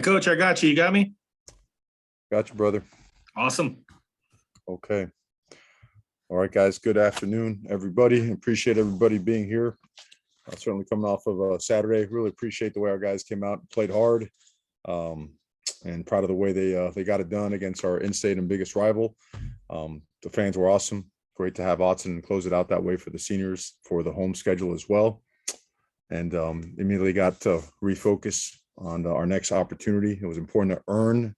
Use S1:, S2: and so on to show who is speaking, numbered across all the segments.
S1: Coach, I got you. You got me?
S2: Got you, brother.
S1: Awesome.
S2: Okay. All right, guys. Good afternoon, everybody. Appreciate everybody being here. Certainly coming off of a Saturday. Really appreciate the way our guys came out and played hard. And proud of the way they got it done against our in-state and biggest rival. The fans were awesome. Great to have Autzen close it out that way for the seniors for the home schedule as well. And immediately got to refocus on our next opportunity. It was important to earn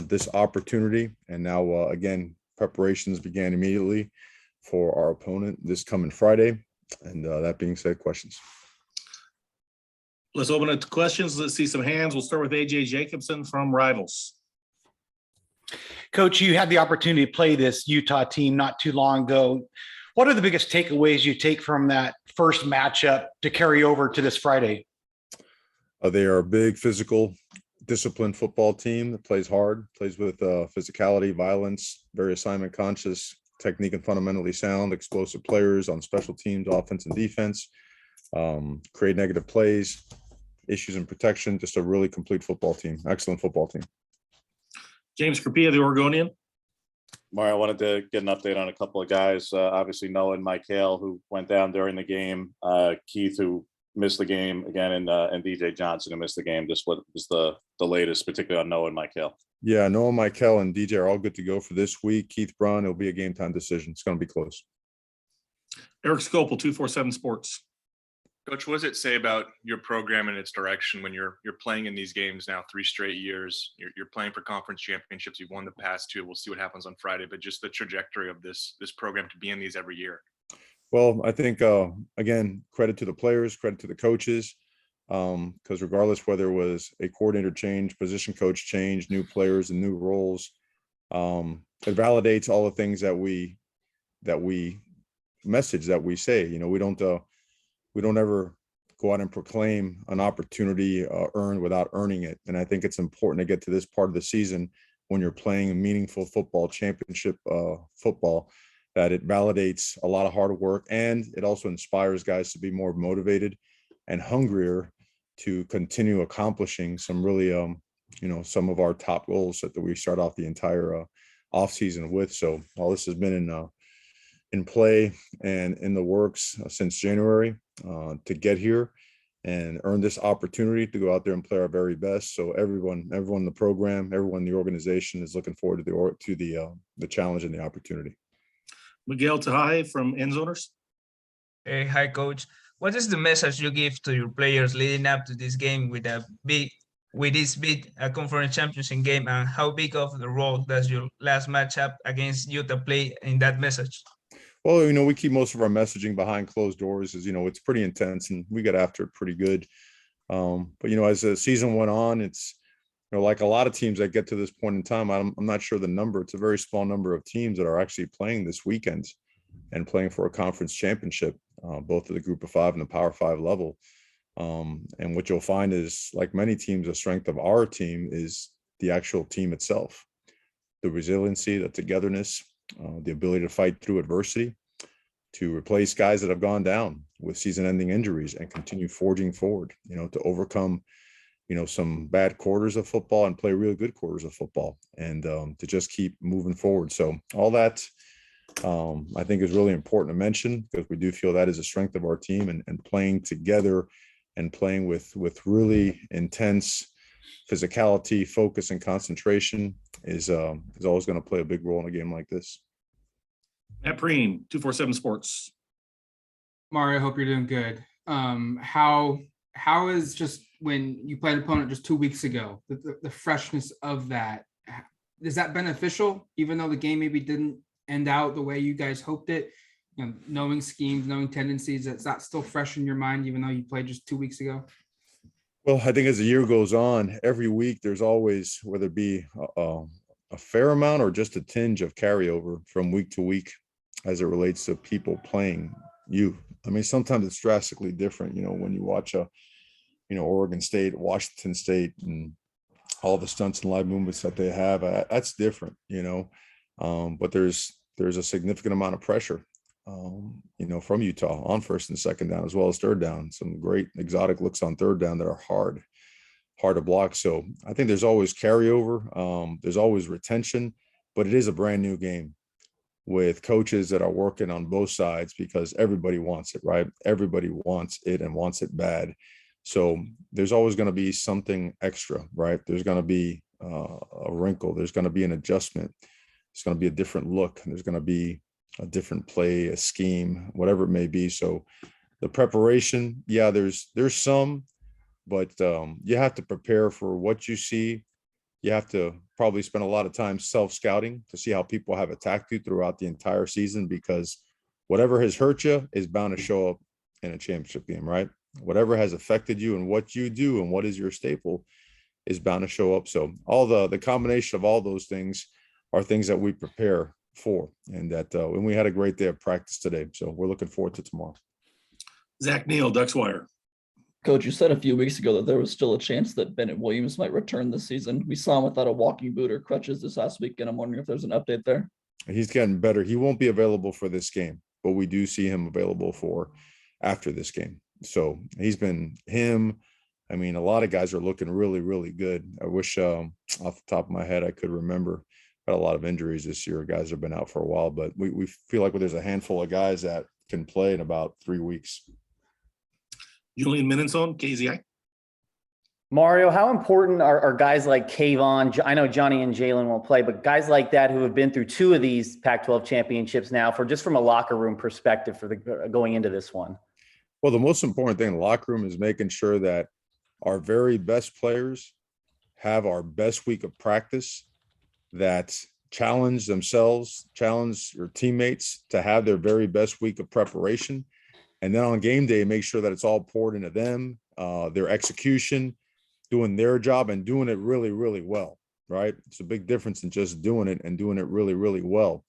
S2: this opportunity. And now, again, preparations began immediately for our opponent this coming Friday. And that being said, questions.
S1: Let's open it to questions. Let's see some hands. We'll start with AJ Jacobson from Rivals.
S3: Coach, you had the opportunity to play this Utah team not too long ago. What are the biggest takeaways you take from that first matchup to carry over to this Friday?
S2: They are a big, physical, disciplined football team that plays hard, plays with physicality, violence, very assignment conscious, technique and fundamentally sound, explosive players on special teams, offense and defense, create negative plays, issues in protection, just a really complete football team, excellent football team.
S1: James Crapia, the Oregonian.
S4: Mario, I wanted to get an update on a couple of guys. Obviously, Noah and Michael, who went down during the game. Keith, who missed the game again, and DJ Johnson, who missed the game. Just what was the latest, particularly on Noah and Michael? Yeah,
S2: Noah, Michael, and DJ are all good to go for this week. Keith Braun, it'll be a game time decision. It's going to be close.
S1: Eric Scopel, 247 Sports.
S5: Coach, what does it say about your program and its direction when you're playing in these games now 3 straight years? You're playing for conference championships. You've won the past 2. We'll see what happens on Friday, but just the trajectory of this program to be in these every year.
S2: Well, I think, again, credit to the players, credit to the coaches, because regardless whether it was a coordinator change, position coach change, new players and new roles, it validates all the things that we message, that we say. You know, we don't ever go out and proclaim an opportunity earned without earning it. And I think it's important to get to this part of the season when you're playing a meaningful football, championship football, that it validates a lot of hard work, and it also inspires guys to be more motivated and hungrier to continue accomplishing some really, some of our top goals that we start off the entire offseason with. So all this has been in play and in the works since January to get here and earn this opportunity to go out there and play our very best. So everyone in the program, everyone in the organization is looking forward to the challenge and the opportunity.
S1: Miguel Tahaje from Endzoners.
S6: Hey, hi, Coach. What is the message you give to your players leading up to this game with this big conference championship game, and how big of the role does your last matchup against Utah play in that message?
S2: Well, we keep most of our messaging behind closed doors. It's pretty intense, and we got after it pretty good. But as the season went on, it's like a lot of teams that get to this point in time, I'm not sure the number. It's a very small number of teams that are actually playing this weekend and playing for a conference championship, both at the Group of 5 and the Power 5 level. And what you'll find is, like many teams, the strength of our team is the actual team itself, the resiliency, the togetherness, the ability to fight through adversity, to replace guys that have gone down with season-ending injuries and continue forging forward, to overcome some bad quarters of football and play really good quarters of football, and to just keep moving forward. So all that I think is really important to mention, because we do feel that is a strength of our team, and playing together and playing with really intense physicality, focus, and concentration is always going to play a big role in a game like this.
S1: Matt Preen, 247 Sports.
S7: Mario, I hope you're doing good. How is, just when you played an opponent just 2 weeks ago, the freshness of that, is that beneficial, even though the game maybe didn't end out the way you guys hoped it? Knowing schemes, knowing tendencies, is that still fresh in your mind, even though you played just 2 weeks ago?
S2: Well, I think as the year goes on, every week there's always, whether it be a fair amount or just a tinge of carryover from week to week as it relates to people playing you. I mean, sometimes it's drastically different, when you watch Oregon State, Washington State, and all the stunts and live movements that they have, that's different, but there's a significant amount of pressure, from Utah on first and second down, as well as third down. Some great exotic looks on third down that are hard to block. So I think there's always carryover. There's always retention, but it is a brand new game with coaches that are working on both sides because everybody wants it, right? Everybody wants it and wants it bad. So there's always going to be something extra, right? There's going to be a wrinkle. There's going to be an adjustment. It's going to be a different look. There's going to be a different play, a scheme, whatever it may be. So the preparation, yeah, there's some, but you have to prepare for what you see. You have to probably spend a lot of time self-scouting to see how people have attacked you throughout the entire season, because whatever has hurt you is bound to show up in a championship game, right? Whatever has affected you and what you do and what is your staple is bound to show up. So all the combination of all those things are things that we prepare for, and that and we had a great day of practice today. So we're looking forward to tomorrow.
S1: Zach Neal, Ducks Wire.
S8: Coach, you said a few weeks ago that there was still a chance that Bennett Williams might return this season. We saw him without a walking boot or crutches this last week, and I'm wondering if there's an update there.
S2: He's getting better. He won't be available for this game, but we do see him available for after this game. So he's been him. I mean, a lot of guys are looking really, really good. I wish off the top of my head I could remember. Got a lot of injuries this year. Guys have been out for a while, but we feel like there's a handful of guys that can play in about 3 weeks.
S1: Julian Minnesota, KZI.
S9: Mario, how important are guys like Kayvon? I know Johnny and Jalen won't play, but guys like that who have been through 2 of these Pac-12 championships now, from a locker room perspective for going into this one?
S2: Well, the most important thing in the locker room is making sure that our very best players have our best week of practice, that challenge themselves, challenge your teammates to have their very best week of preparation. And then on game day, make sure that it's all poured into them, their execution, doing their job and doing it really, really well, right? It's a big difference in just doing it and doing it really, really well.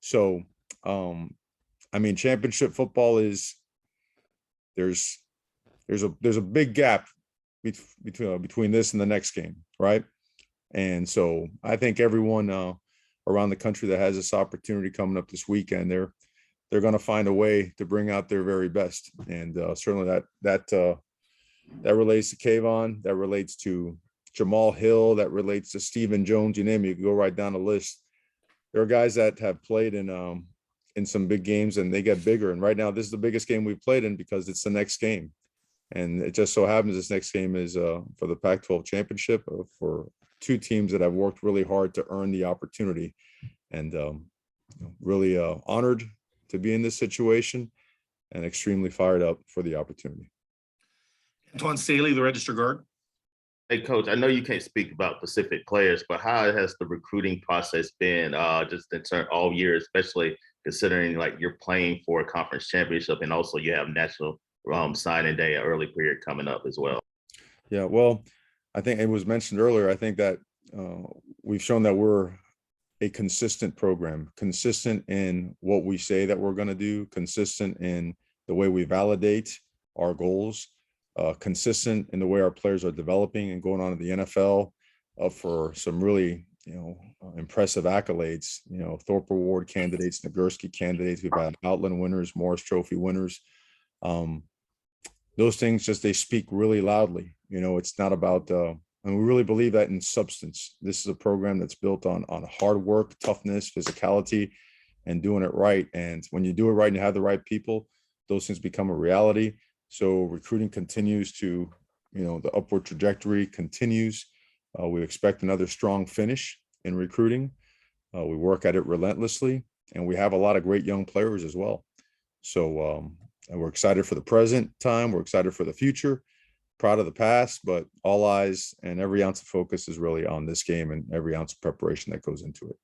S2: So, I mean, championship football is, there's a big gap between this and the next game, right? And so I think everyone around the country that has this opportunity coming up this weekend, they're going to find a way to bring out their very best. And certainly that relates to Kayvon, that relates to Jamal Hill, that relates to Stephen Jones, you name it, you can go right down the list. There are guys that have played in some big games and they get bigger. And right now, this is the biggest game we've played in because it's the next game. And it just so happens this next game is for the Pac-12 championship for 2 teams that have worked really hard to earn the opportunity, and really honored to be in this situation and extremely fired up for the opportunity.
S1: Antoine Staley, the register guard.
S10: Hey, Coach, I know you can't speak about specific players, but how has the recruiting process been just in turn all year, especially considering like you're playing for a conference championship and also you have national signing day, an early period coming up as well?
S2: Yeah, well, I think it was mentioned earlier. I think that we've shown that we're a consistent program, consistent in what we say that we're going to do, consistent in the way we validate our goals, consistent in the way our players are developing and going on to the NFL for some really, impressive accolades, Thorpe Award candidates, Nagurski candidates. We've had Outland winners, Morris Trophy winners. Those things they speak really loudly. It's not about, and we really believe that in substance. This is a program that's built on hard work, toughness, physicality, and doing it right. And when you do it right and you have the right people, those things become a reality. So recruiting continues to, the upward trajectory continues. We expect another strong finish in recruiting. We work at it relentlessly, and we have a lot of great young players as well. So and we're excited for the present time. We're excited for the future, proud of the past, but all eyes and every ounce of focus is really on this game and every ounce of preparation that goes into it.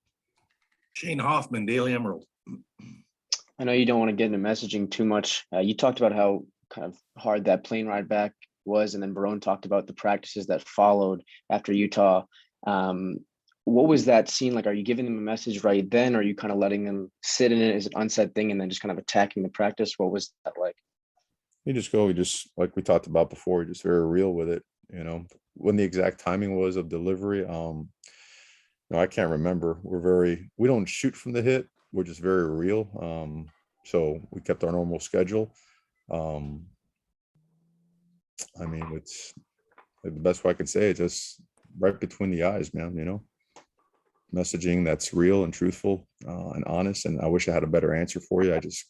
S1: Shane Hoffman, Daily Emerald.
S11: I know you don't want to get into messaging too much. You talked about how kind of hard that plane ride back was, and then Barone talked about the practices that followed after Utah. What was that scene like? Are you giving them a message right then, or are you kind of letting them sit in it as an unsaid thing and then just kind of attacking the practice? What was that like?
S2: You just like we talked about before, just very real with it. When the exact timing was of delivery, I can't remember. We don't shoot from the hip. We're just very real. So we kept our normal schedule. I mean, the best way I can say it, just right between the eyes, man, you know, messaging that's real and truthful and honest. And I wish I had a better answer for you. I just,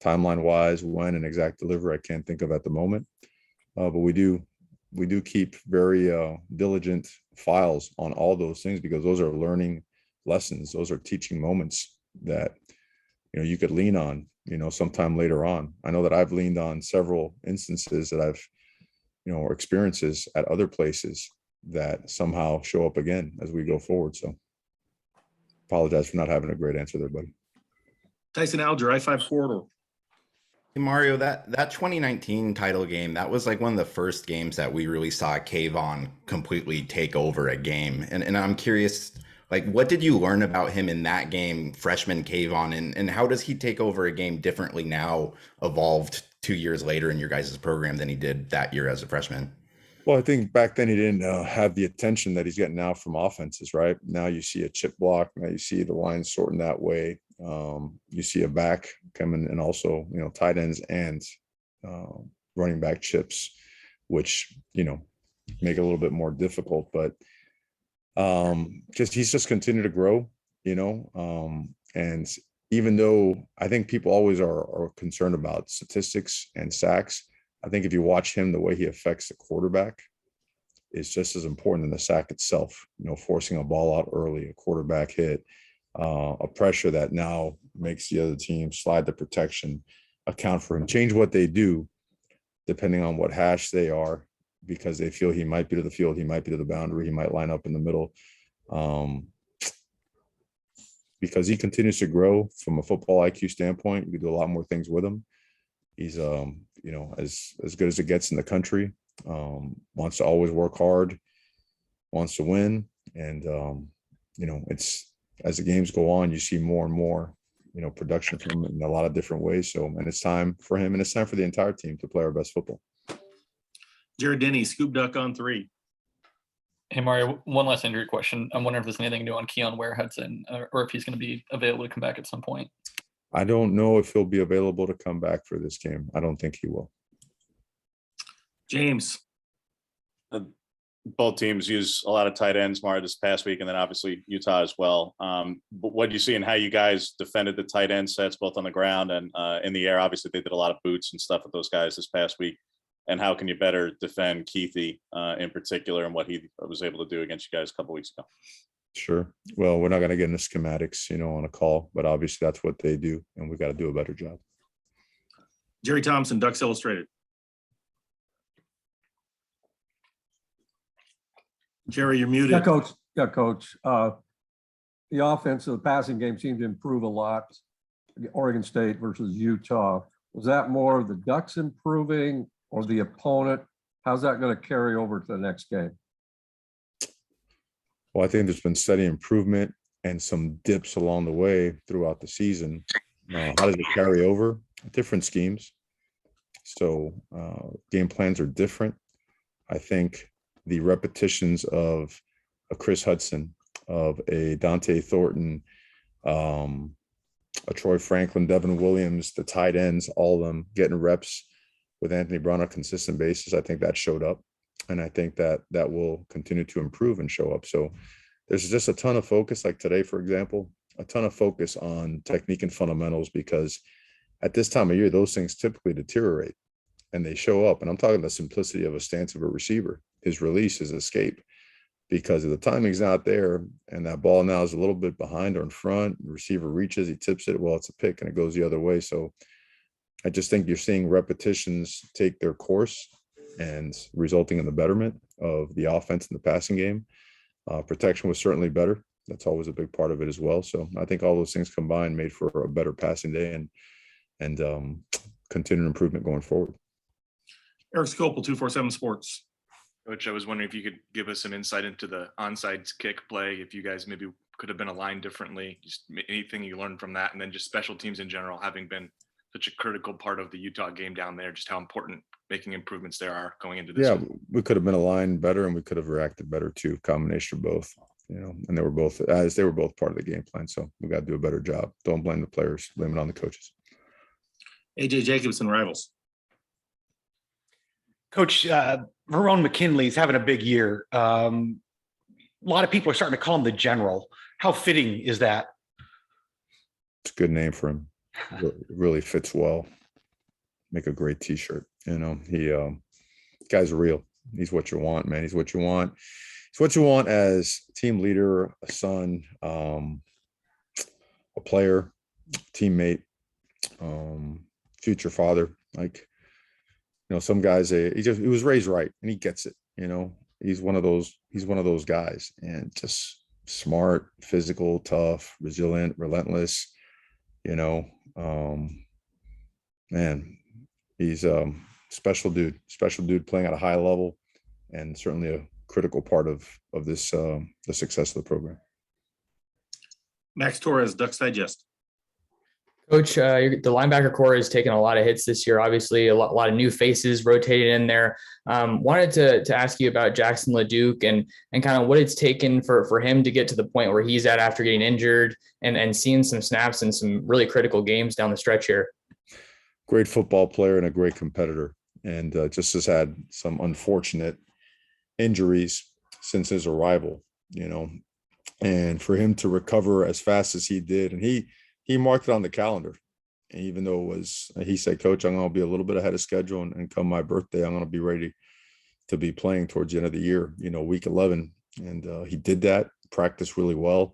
S2: timeline wise, when and exact delivery, I can't think of at the moment. But we do keep very diligent files on all those things, because those are learning lessons. Those are teaching moments that, you know, you could lean on, you know, sometime later on. I know that I've leaned on several instances that I've, you know, or experiences at other places that somehow show up again as we go forward. So apologize for not having a great answer there, buddy.
S1: Tyson Alger, I-5 corridor.
S12: Hey Mario, that 2019 title game, that was like one of the first games that we really saw Kayvon completely take over a game. And I'm curious, like, what did you learn about him in that game, freshman Kayvon, and how does he take over a game differently now, evolved 2 years later in your guys' program than he did that year as a freshman?
S2: Well, I think back then he didn't have the attention that he's getting now from offenses, right? Now you see a chip block, now you see the line sorting that way. You see a back coming, and also, you know, tight ends and running back chips, which, you know, make it a little bit more difficult. But he's just continued to grow, you know. And even though I think people always are concerned about statistics and sacks, I think if you watch him, the way he affects the quarterback is just as important than the sack itself. You know, forcing a ball out early, a quarterback hit, a pressure that now makes the other team slide the protection, account for him, change what they do depending on what hash they are, because they feel he might be to the field, he might be to the boundary, he might line up in the middle. Because he continues to grow from a football IQ standpoint, you can do a lot more things with him. He's you know, as good as it gets in the country. Wants to always work hard, wants to win, and you know, it's, as the games go on, you see more and more, you know, production from him in a lot of different ways. So, and it's time for him, and it's time for the entire team to play our best football.
S1: Jared Denny, Scoop Duck on 3.
S13: Hey Mario, one last injury question. I'm wondering if there's anything new on Keon Ware-Hudson, or if he's going to be available to come back at some point.
S2: I don't know if he'll be available to come back for this game. I don't think he will.
S1: James.
S4: Both teams use a lot of tight ends, Mario, this past week, and then obviously Utah as well. But what do you see in how you guys defended the tight end sets, both on the ground and in the air? Obviously, they did a lot of boots and stuff with those guys this past week. And how can you better defend Keithy in particular, and what he was able to do against you guys a couple weeks ago?
S2: Sure. Well, we're not going to get into schematics, you know, on a call, but obviously that's what they do, and we got to do a better job.
S1: Jerry Thompson, Ducks Illustrated. Jerry, you're muted.
S14: Yeah, coach. Yeah, coach. The offense of the passing game seemed to improve a lot. Oregon State versus Utah. Was that more of the Ducks improving or the opponent? How's that going to carry over to the next game?
S2: Well, I think there's been steady improvement and some dips along the way throughout the season. How does it carry over? Different schemes. So game plans are different. I think the repetitions of a Chris Hudson, of a Dante Thornton, a Troy Franklin, Devin Williams, the tight ends, all of them getting reps with Anthony Brown on a consistent basis. I think that showed up, and I think that will continue to improve and show up. So there's just a ton of focus, like today, for example, a ton of focus on technique and fundamentals, because at this time of year, those things typically deteriorate and they show up. And I'm talking the simplicity of a stance of a receiver, his release, his escape, because if the timing's not there and that ball now is a little bit behind or in front, the receiver reaches, he tips it, well, it's a pick and it goes the other way. So I just think you're seeing repetitions take their course and resulting in the betterment of the offense in the passing game. Protection was certainly better. That's always a big part of it as well. So I think all those things combined made for a better passing day and continued improvement going forward.
S1: Eric Scopel, 247 Sports.
S5: Coach, I was wondering if you could give us some insight into the onside kick play, if you guys maybe could have been aligned differently, just anything you learned from that, and then just special teams in general, having been such a critical part of the Utah game down there, just how important making improvements there are going into this.
S2: Yeah,
S5: one.
S2: we could have been aligned better and we could have reacted better too. Combination of both, you know, and they were both part of the game plan. So we got to do a better job. Don't blame the players, blame it on the coaches.
S1: AJ Jacobson, Rivals.
S3: Coach, Verone McKinley's having a big year. A lot of people are starting to call him the general. How fitting is that?
S2: It's a good name for him. It really fits well. Make a great t-shirt. He guy's real. He's what you want, man. He's what you want. It's what you want as team leader, a son, a player, teammate, future father. Like, some guys, he was raised right and he gets it. He's one of those guys, and just smart, physical, tough, resilient, relentless. Man, he's special dude playing at a high level, and certainly a critical part of this the success of the program.
S1: Max Torres, Ducks Digest.
S15: Coach, the linebacker core has taken a lot of hits this year. Obviously, a lot of new faces rotated in there. Wanted to ask you about Jackson LeDuc and kind of what it's taken for him to get to the point where he's at after getting injured and seeing some snaps in some really critical games down the stretch here.
S2: Great football player and a great competitor, and just has had some unfortunate injuries since his arrival. And for him to recover as fast as he did, and he marked it on the calendar. And even though he said, Coach, I'm going to be a little bit ahead of schedule, and come my birthday, I'm going to be ready to be playing towards the end of the year, week 11. And he did that, practiced really well.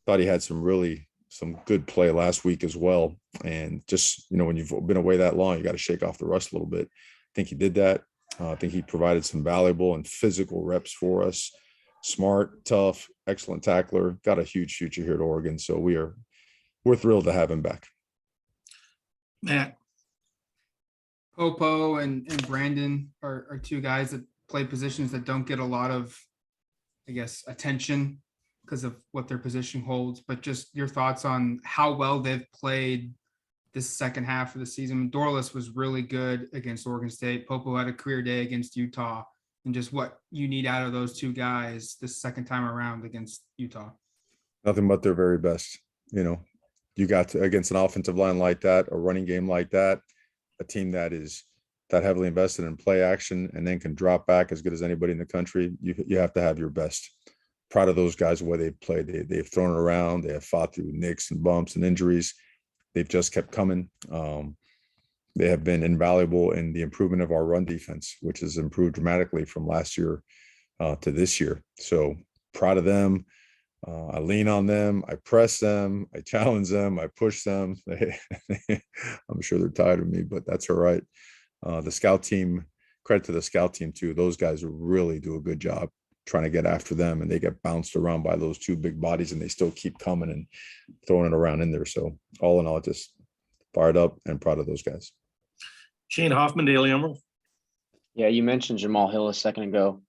S2: Thought he had some good play last week as well. And just, when you've been away that long, you got to shake off the rust a little bit. I think he did that. I think he provided some valuable and physical reps for us. Smart, tough, excellent tackler. Got a huge future here at Oregon. So we're thrilled to have him back.
S1: Matt.
S7: Popo and Brandon are two guys that play positions that don't get a lot of, I guess, attention because of what their position holds. But just your thoughts on how well they've played this second half of the season. Dorless was really good against Oregon State. Popo had a career day against Utah, and just what you need out of those two guys this second time around against Utah.
S2: Nothing but their very best. You got to, against an offensive line like that, a running game like that, a team that is that heavily invested in play action and then can drop back as good as anybody in the country. You have to have your best. Proud of those guys, the way they've played. They've thrown it around. They have fought through nicks and bumps and injuries. They've just kept coming. They have been invaluable in the improvement of our run defense, which has improved dramatically from last year to this year. So proud of them. I lean on them. I press them. I challenge them. I push them. I'm sure they're tired of me, but that's all right. The scout team, credit to the scout team too. Those guys really do a good job trying to get after them, and they get bounced around by those two big bodies, and they still keep coming and throwing it around in there. So all in all, just fired up and proud of those guys.
S1: Shane Hoffman, Daily Emerald.
S11: Yeah, you mentioned Jamal Hill a second ago.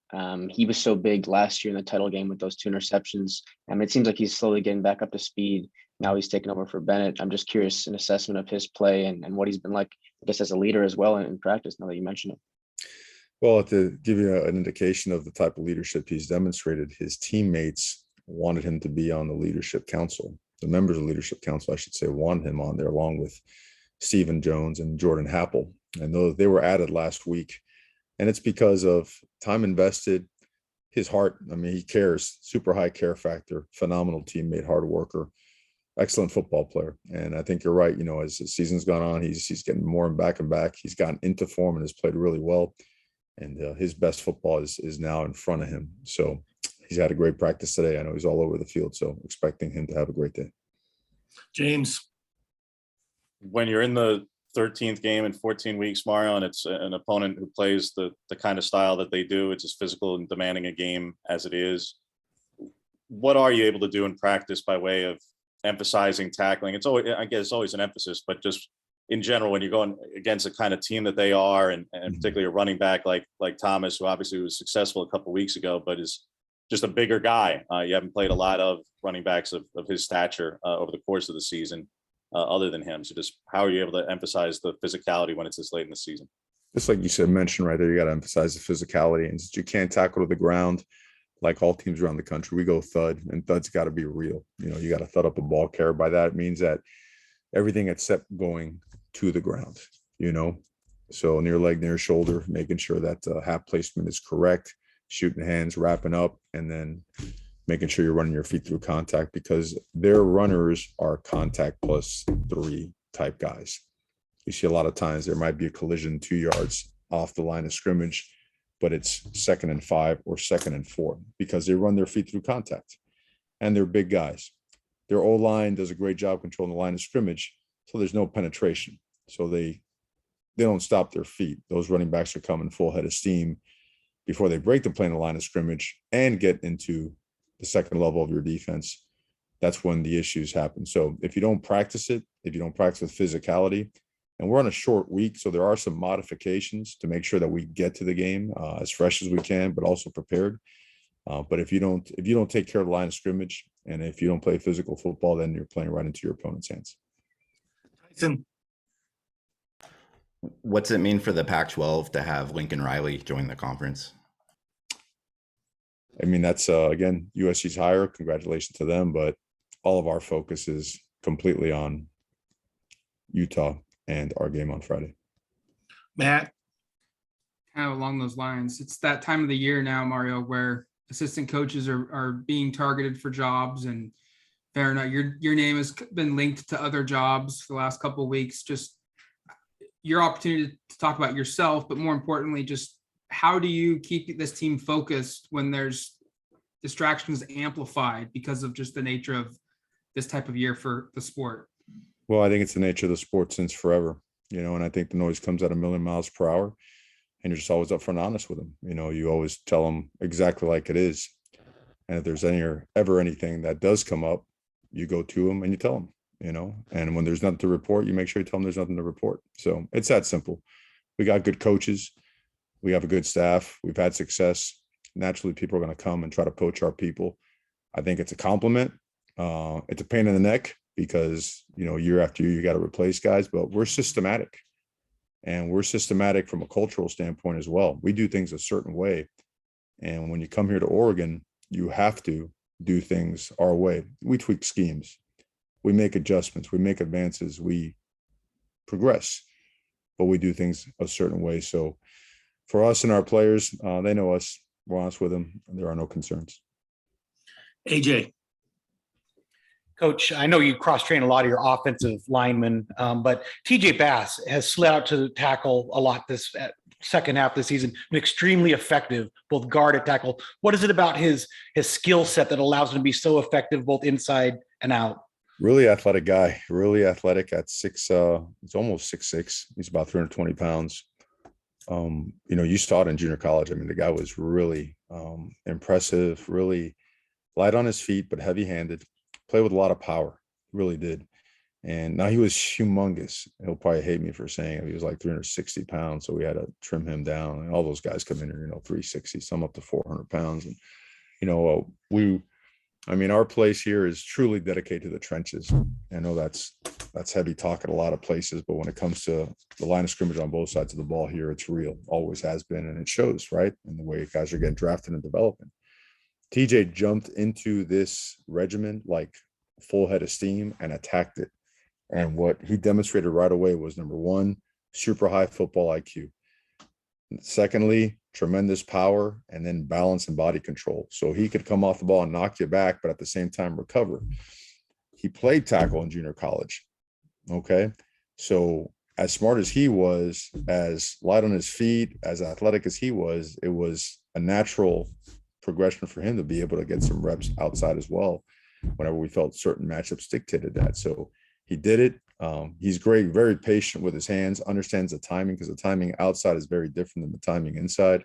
S11: He was so big last year in the title game with those 2 interceptions. It seems like he's slowly getting back up to speed. Now he's taking over for Bennett. I'm just curious, an assessment of his play and what he's been like, I guess, as a leader as well in practice, now that you mention it.
S2: Well, to give you an indication of the type of leadership he's demonstrated, his teammates wanted him to be on the leadership council. The members of the leadership council, I should say, wanted him on there along with Stephen Jones and Jordan Happel. And they were added last week. And it's because of time invested, his heart. I mean, he cares, super high care factor, phenomenal teammate, hard worker, excellent football player. And I think you're right. As the season's gone on, he's getting more and back. He's gotten into form and has played really well. And his best football is now in front of him. So he's had a great practice today. I know he's all over the field. So expecting him to have a great day.
S1: James.
S4: When you're in the 13th game in 14 weeks, Mario, and it's an opponent who plays the kind of style that they do, it's as physical and demanding a game as it is. What are you able to do in practice by way of emphasizing tackling? It's always, I guess, always an emphasis, but just in general, when you're going against a kind of team that they are, and particularly a running back like Thomas, who obviously was successful a couple of weeks ago, but is just a bigger guy. You haven't played a lot of running backs of his stature over the course of the season. Other than him. So just how are you able to emphasize the physicality when it's this late in the season?
S2: Just like you said, mentioned right there, you got to emphasize the physicality. And since you can't tackle to the ground, like all teams around the country, we go thud, and thud's got to be real. You got to thud up a ball carrier. By that, it means that everything except going to the ground, So near leg, near shoulder, making sure that half placement is correct, shooting hands, wrapping up, and then making sure you're running your feet through contact, because their runners are contact +3 type guys. You see a lot of times there might be a collision 2 yards off the line of scrimmage, but it's 2nd and 5 or 2nd and 4 because they run their feet through contact, and they're big guys. Their O-line does a great job controlling the line of scrimmage, so there's no penetration. So they don't stop their feet. Those running backs are coming full head of steam before they break the plane of line of scrimmage and get into the second level of your defense. That's when the issues happen. So if you don't practice it, if you don't practice with physicality, and we're on a short week, so there are some modifications to make sure that we get to the game as fresh as we can, but also prepared. But if you don't take care of the line of scrimmage, and if you don't play physical football, then you're playing right into your opponent's hands.
S1: Tyson.
S12: What's it mean for the Pac-12 to have Lincoln Riley join the conference?
S2: I mean, that's again, USC's hire. Congratulations to them, but all of our focus is completely on Utah and our game on Friday.
S1: Matt.
S7: Kind of along those lines. It's that time of the year now, Mario, where assistant coaches are being targeted for jobs, and fair enough, your name has been linked to other jobs for the last couple of weeks. Just your opportunity to talk about yourself, but more importantly, just how do you keep this team focused when there's distractions amplified because of just the nature of this type of year for the sport?
S2: Well, I think it's the nature of the sport since forever, and I think the noise comes at 1,000,000 miles per hour, and you're just always upfront and honest with them. You always tell them exactly like it is. And if there's ever anything that does come up, you go to them and you tell them, and when there's nothing to report, you make sure you tell them there's nothing to report. So it's that simple. We got good coaches. We have a good staff. We've had success. Naturally, people are going to come and try to poach our people. I think it's a compliment. It's a pain in the neck because, year after year, you got to replace guys, but we're systematic. And we're systematic from a cultural standpoint as well. We do things a certain way. And when you come here to Oregon, you have to do things our way. We tweak schemes. We make adjustments. We make advances. We progress. But we do things a certain way. So for us and our players, they know us. We're honest with them. And there are no concerns.
S1: AJ.
S3: Coach, I know you cross-train a lot of your offensive linemen, but TJ Bass has slid out to tackle a lot this second half of the season, been extremely effective, both guard and tackle. What is it about his skill set that allows him to be so effective both inside and out?
S2: Really athletic guy, really athletic at he's almost 6'6". He's about 320 pounds. You saw it in junior college. I mean, the guy was really impressive, really light on his feet, but heavy-handed. Played with a lot of power, really did. And now he was humongous. He'll probably hate me for saying it. He was like 360 pounds, so we had to trim him down. And all those guys come in here, 360, some up to 400 pounds. And, our place here is truly dedicated to the trenches. I know that's heavy talk at a lot of places, but when it comes to the line of scrimmage on both sides of the ball here, it's real, always has been, and it shows, right? In the way guys are getting drafted and developing. TJ jumped into this regimen like full head of steam and attacked it. And what he demonstrated right away was, number one, super high football IQ. Secondly, tremendous power, and then balance and body control. So he could come off the ball and knock you back, but at the same time recover. He played tackle in junior college. Okay. So as smart as he was, as light on his feet, as athletic as he was, it was a natural progression for him to be able to get some reps outside as well whenever we felt certain matchups dictated that. So he did it. He's great, very patient with his hands, understands the timing, because the timing outside is very different than the timing inside.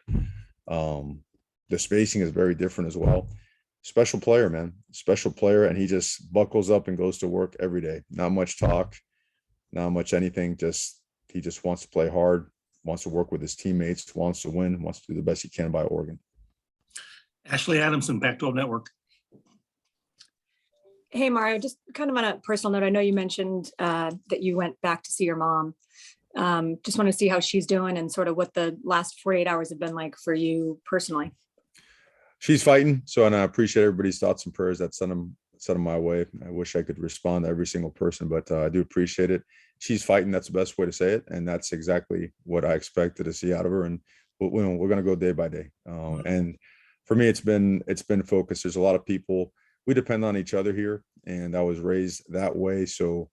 S2: The spacing is very different as well. Special player, man, special player. And he just buckles up and goes to work every day. Not much talk, not much anything. He just wants to play hard, wants to work with his teammates, wants to win, wants to do the best he can by Oregon.
S1: Ashley Adamson, Pac-12 Network.
S16: Hey, Mario, just kind of on a personal note, I know you mentioned that you went back to see your mom. Just want to see how she's doing and sort of what the last 48 hours have been like for you personally.
S2: She's fighting. And I appreciate everybody's thoughts and prayers that them my way. I wish I could respond to every single person, but I do appreciate it. She's fighting. That's the best way to say it. And that's exactly what I expected to see out of her. And we're going to go day by day. And for me, it's been focused. There's a lot of people, we depend on each other here, and I was raised that way. So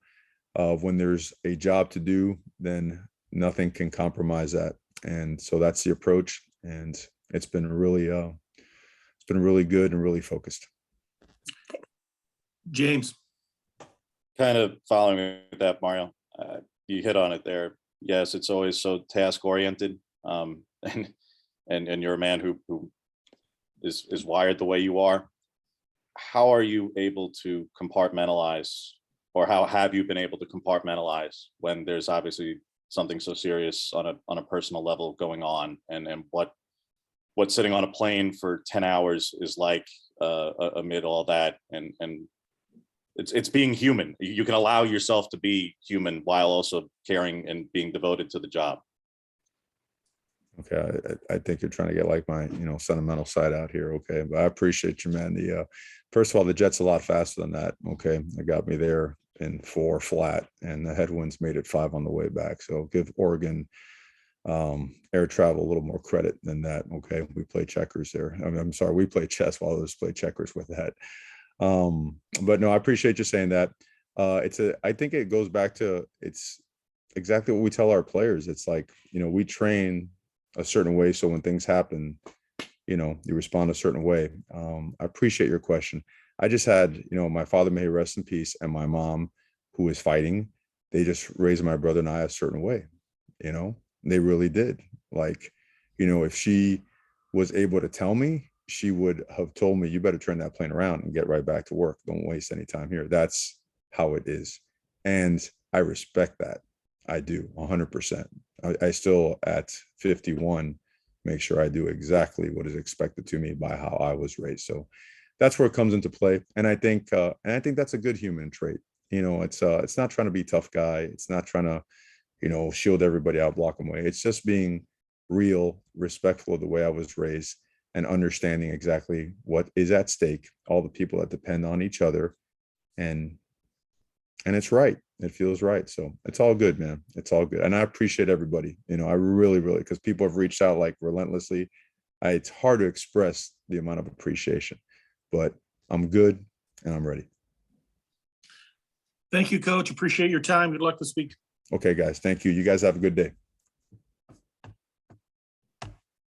S2: when there's a job to do, then nothing can compromise that. And so that's the approach. And it's been really good and really focused.
S1: James.
S4: Kind of following that, Mario, you hit on it there. Yes, it's always so task oriented. And you're a man who is wired the way you are. How are you able to compartmentalize, or how have you been able to compartmentalize when there's obviously something so serious on a personal level going on, and what sitting on a plane for 10 hours is like amid all that, and it's being human. You can allow yourself to be human while also caring and being devoted to the job.
S2: Okay, I think you're trying to get like my sentimental side out here. Okay, but I appreciate you, man. First of all, the jet's a lot faster than that. Okay, it got me there in 4 flat, and the headwinds made it 5 on the way back. So give Oregon air travel a little more credit than that. Okay, we play checkers there. I'm sorry, we play chess while others play checkers with that. But no, I appreciate you saying that. I think it goes back to, it's exactly what we tell our players. It's like, we train a certain way, so when things happen, you respond a certain way. I appreciate your question. I just had, my father, may he rest in peace, and my mom, who is fighting, they just raised my brother and I a certain way. They really did. Like, if she was able to tell me, she would have told me, you better turn that plane around and get right back to work. Don't waste any time here. That's how it is. And I respect that. I do 100%. I still, at 51, make sure I do exactly what is expected to me by how I was raised. So that's where it comes into play. And I think that's a good human trait. It's not trying to be a tough guy. It's not trying to, shield everybody out, block them away. It's just being real, respectful of the way I was raised, and understanding exactly what is at stake, all the people that depend on each other. And it's right. It feels right. So it's all good, man. It's all good. And I appreciate everybody. I really, because people have reached out like relentlessly. It's hard to express the amount of appreciation, but I'm good and I'm ready.
S1: Thank you, Coach. Appreciate your time. Good luck this week.
S2: Okay, guys. Thank you. You guys have a good day.